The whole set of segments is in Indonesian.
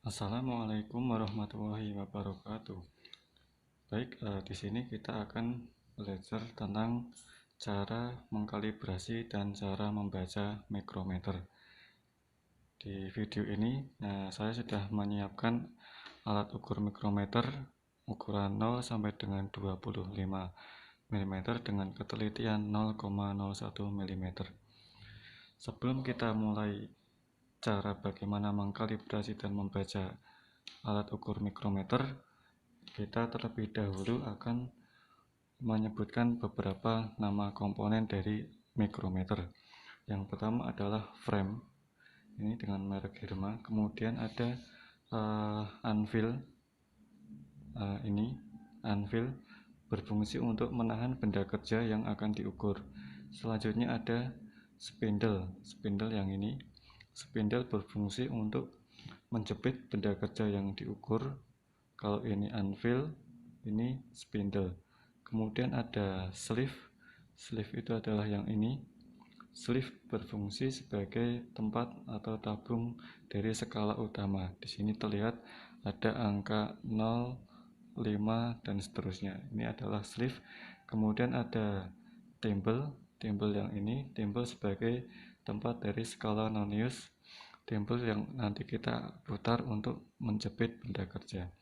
Assalamualaikum warahmatullahi wabarakatuh. Baik, di sini kita akan belajar tentang cara mengkalibrasi dan cara membaca mikrometer. Di video ini, saya sudah menyiapkan alat ukur mikrometer ukuran 0 sampai dengan 25 mm dengan ketelitian 0,01 mm. Sebelum kita mulai cara bagaimana mengkalibrasi dan membaca alat ukur mikrometer, kita terlebih dahulu akan menyebutkan beberapa nama komponen dari mikrometer. Yang pertama adalah frame, ini dengan merek Herma. Kemudian ada anvil, ini anvil berfungsi untuk menahan benda kerja yang akan diukur. Selanjutnya ada spindle yang ini. Spindle berfungsi untuk menjepit benda kerja yang diukur. Kalau ini anvil, ini spindle. Kemudian ada sleeve itu adalah yang ini. Sleeve berfungsi sebagai tempat atau tabung dari skala utama. Di sini terlihat ada angka 0, 5 dan seterusnya. Ini adalah sleeve. Kemudian ada thimble yang ini. Thimble sebagai tempat dari skala nonius. Thimble yang nanti kita putar untuk menjepit benda kerja.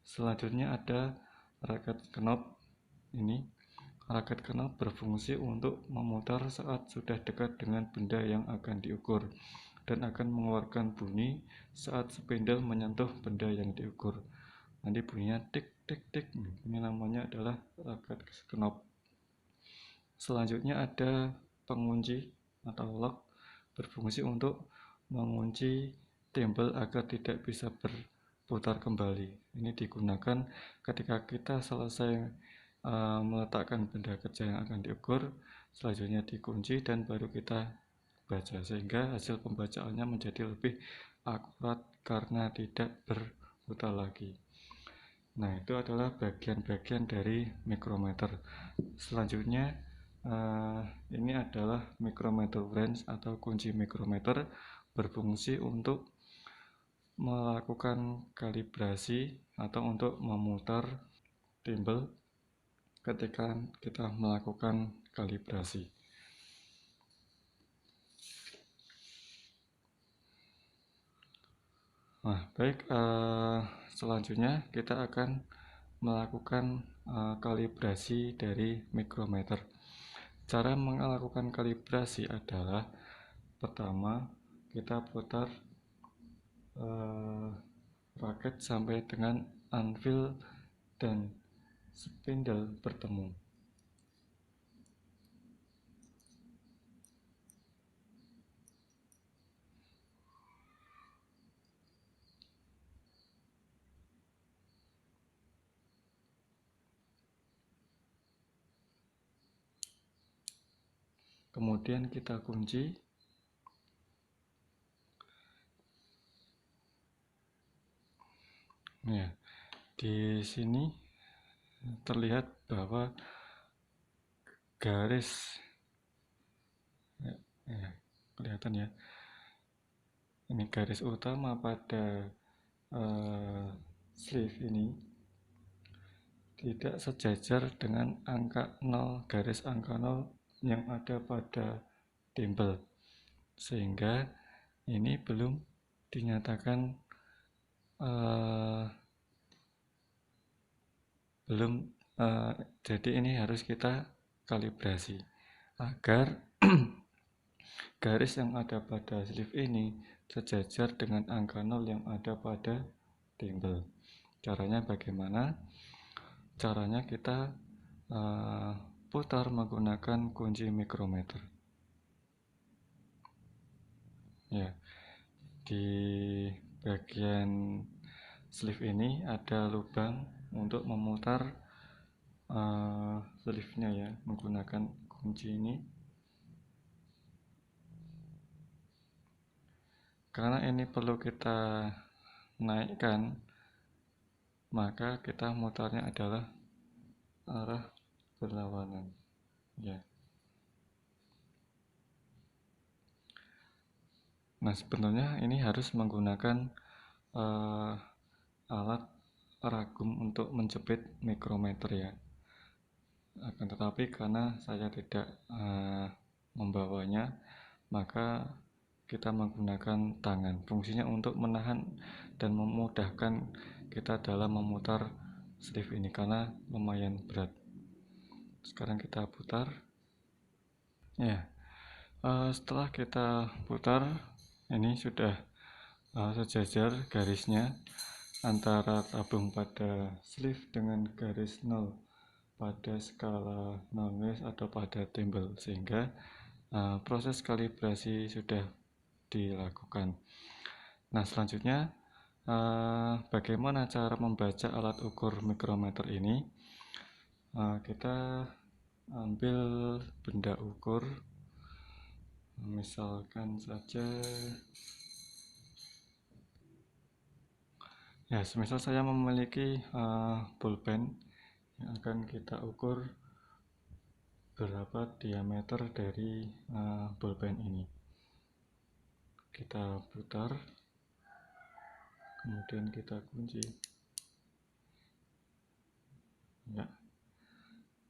Selanjutnya ada raket knob. Ini raket knob berfungsi untuk memutar saat sudah dekat dengan benda yang akan diukur dan akan mengeluarkan bunyi saat spindle menyentuh benda yang diukur. Nanti bunyinya tik tik tik. Ini namanya adalah raket knob. Selanjutnya ada pengunci atau lock, berfungsi untuk mengunci thimble agar tidak bisa berputar kembali. Ini digunakan ketika kita selesai meletakkan benda kerja yang akan diukur, selanjutnya dikunci dan baru kita baca, sehingga hasil pembacaannya menjadi lebih akurat karena tidak berputar lagi. Nah, itu adalah bagian-bagian dari mikrometer. Selanjutnya ini adalah mikrometer wrench atau kunci mikrometer, berfungsi untuk melakukan kalibrasi atau untuk memutar thimble ketika kita melakukan kalibrasi. Nah, baik, selanjutnya kita akan melakukan kalibrasi dari mikrometer. Cara melakukan kalibrasi adalah pertama kita putar raket sampai dengan anvil dan spindle bertemu. Kemudian kita kunci. Ya, di sini terlihat bahwa garis kelihatan ya. Ini garis utama pada sleeve ini tidak sejajar dengan angka 0, garis angka 0 yang ada pada thimble, sehingga ini belum dinyatakan jadi ini harus kita kalibrasi agar garis yang ada pada sleeve ini sejajar dengan angka 0 yang ada pada thimble. Caranya bagaimana? Caranya kita putar menggunakan kunci mikrometer. Ya, di bagian sleeve ini ada lubang untuk memutar sleeve-nya ya, menggunakan kunci ini. Karena ini perlu kita naikkan, maka kita mutarnya adalah arah berlawanan ya. Nah, sebenarnya ini harus menggunakan alat ragum untuk menjepit mikrometer ya. Akan tetapi karena saya tidak membawanya, maka kita menggunakan tangan. Fungsinya untuk menahan dan memudahkan kita dalam memutar sleeve ini karena lumayan berat. Sekarang kita putar ya. Setelah kita putar, ini sudah sejajar garisnya antara tabung pada sleeve dengan garis 0 pada skala noise atau pada timbal, sehingga proses kalibrasi sudah dilakukan. Nah, selanjutnya bagaimana cara membaca alat ukur mikrometer ini? Kita ambil benda ukur, misalkan saja ya, semisal saya memiliki pulpen yang akan kita ukur berapa diameter dari pulpen ini. Kita putar, kemudian kita kunci ya.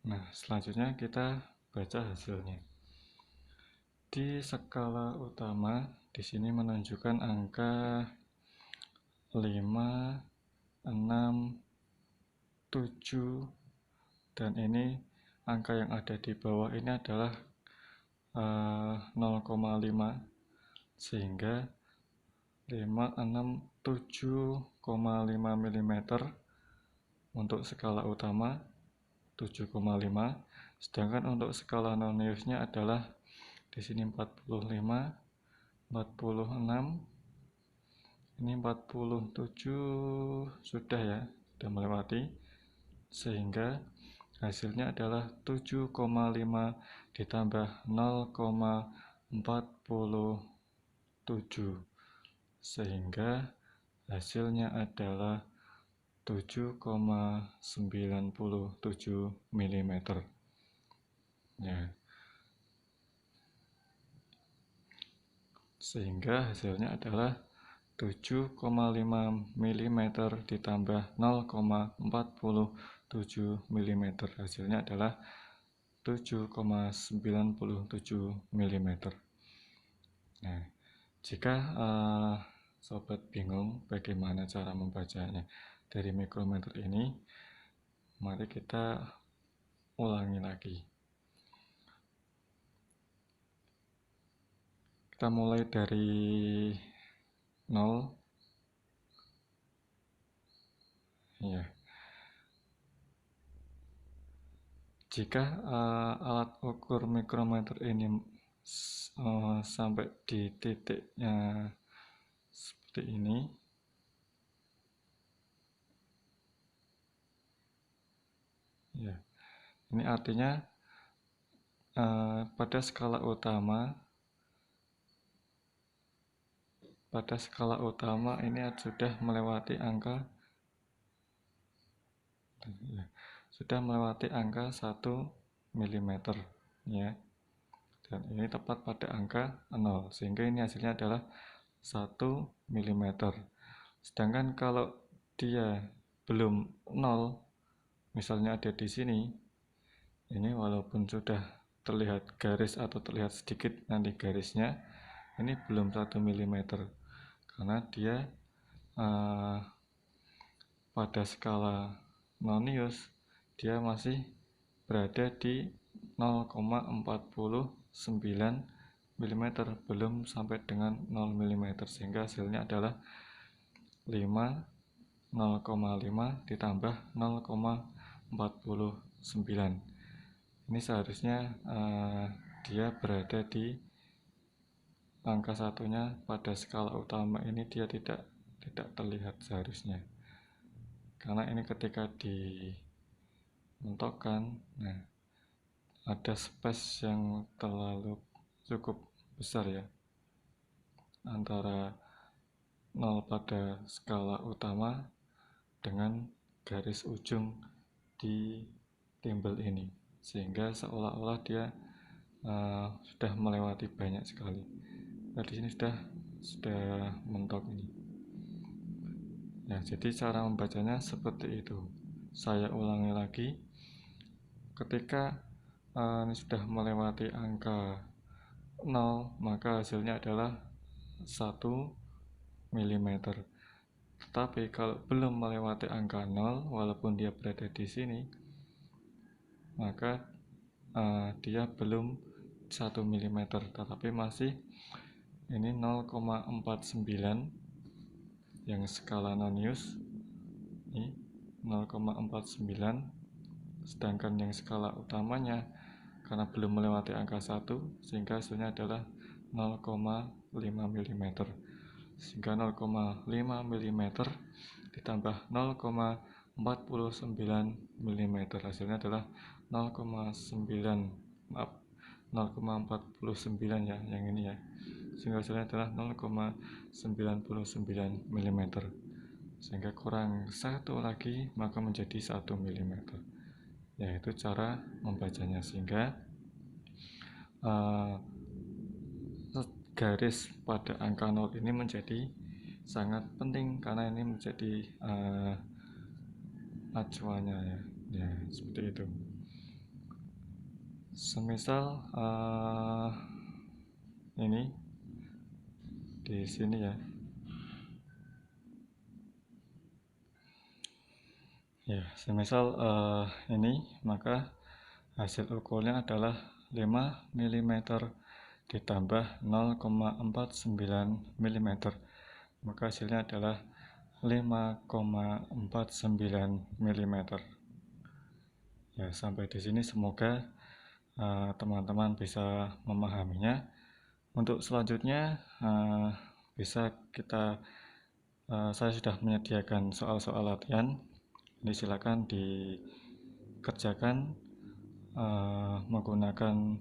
Nah, selanjutnya kita baca hasilnya. Di skala utama di sini menunjukkan angka 5, 6, 7, dan ini angka yang ada di bawah ini adalah 0,5, sehingga 5, 6, 7,5 mm untuk skala utama, 7,5, sedangkan untuk skala non-use-nya adalah di sini 45, 46, ini 47 sudah ya, sudah melewati, sehingga hasilnya adalah 7,5 ditambah 0,47, sehingga hasilnya adalah 7,97 mm ya. Sehingga hasilnya adalah 7,5 mm ditambah 0,47 mm, hasilnya adalah 7,97 mm. Nah, jika sobat bingung bagaimana cara membacanya dari mikrometer ini, mari kita ulangi lagi. Kita mulai dari 0 ya. Jika alat ukur mikrometer ini sampai di titiknya seperti ini, ya, ini artinya pada skala utama ini sudah melewati angka 1 mm ya, dan ini tepat pada angka 0, sehingga ini hasilnya adalah 1 mm. Sedangkan kalau dia belum 0, misalnya ada di sini, ini walaupun sudah terlihat garis atau terlihat sedikit nanti garisnya, ini belum 1 mm karena dia pada skala non-use dia masih berada di 0,49 mm, belum sampai dengan 0 mm, sehingga hasilnya adalah 0,5 ditambah 0,49. Ini seharusnya dia berada di angka satunya pada skala utama ini, dia tidak terlihat seharusnya, karena ini ketika dimentokkan, nah ada space yang terlalu cukup besar ya antara 0 pada skala utama dengan garis ujung di timbel ini, sehingga seolah-olah dia sudah melewati banyak sekali. Nah, di sini sudah mentok ini. Ya, jadi cara membacanya seperti itu. Saya ulangi lagi, ketika ini sudah melewati angka 0, maka hasilnya adalah 1 mm. Tetapi kalau belum melewati angka 0, walaupun dia berada di sini, maka dia belum 1 mm, tetapi masih ini 0,49 yang skala nonius ini 0,49, sedangkan yang skala utamanya karena belum melewati angka 1 sehingga hasilnya adalah 0,5 mm, sehingga 0,5 mm ditambah 0,49 mm hasilnya adalah 0,49 ya, yang ini ya, sehingga hasilnya adalah 0,99 mm, sehingga kurang satu lagi maka menjadi 1 mm. Yaitu cara membacanya, sehingga garis pada angka 0 ini menjadi sangat penting karena ini menjadi acuannya ya, seperti itu. Semisal ini di sini ya, semisal ini, maka hasil ukurnya adalah 5 mm ditambah 0,49 mm, maka hasilnya adalah 5,49 mm. Ya, sampai di sini semoga teman-teman bisa memahaminya. Untuk selanjutnya bisa saya sudah menyediakan soal-soal latihan. Ini silakan dikerjakan menggunakan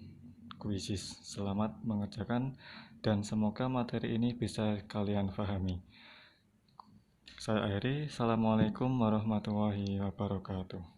kuisis. Selamat mengerjakan dan semoga materi ini bisa kalian pahami. Saya akhiri. Assalamualaikum warahmatullahi wabarakatuh.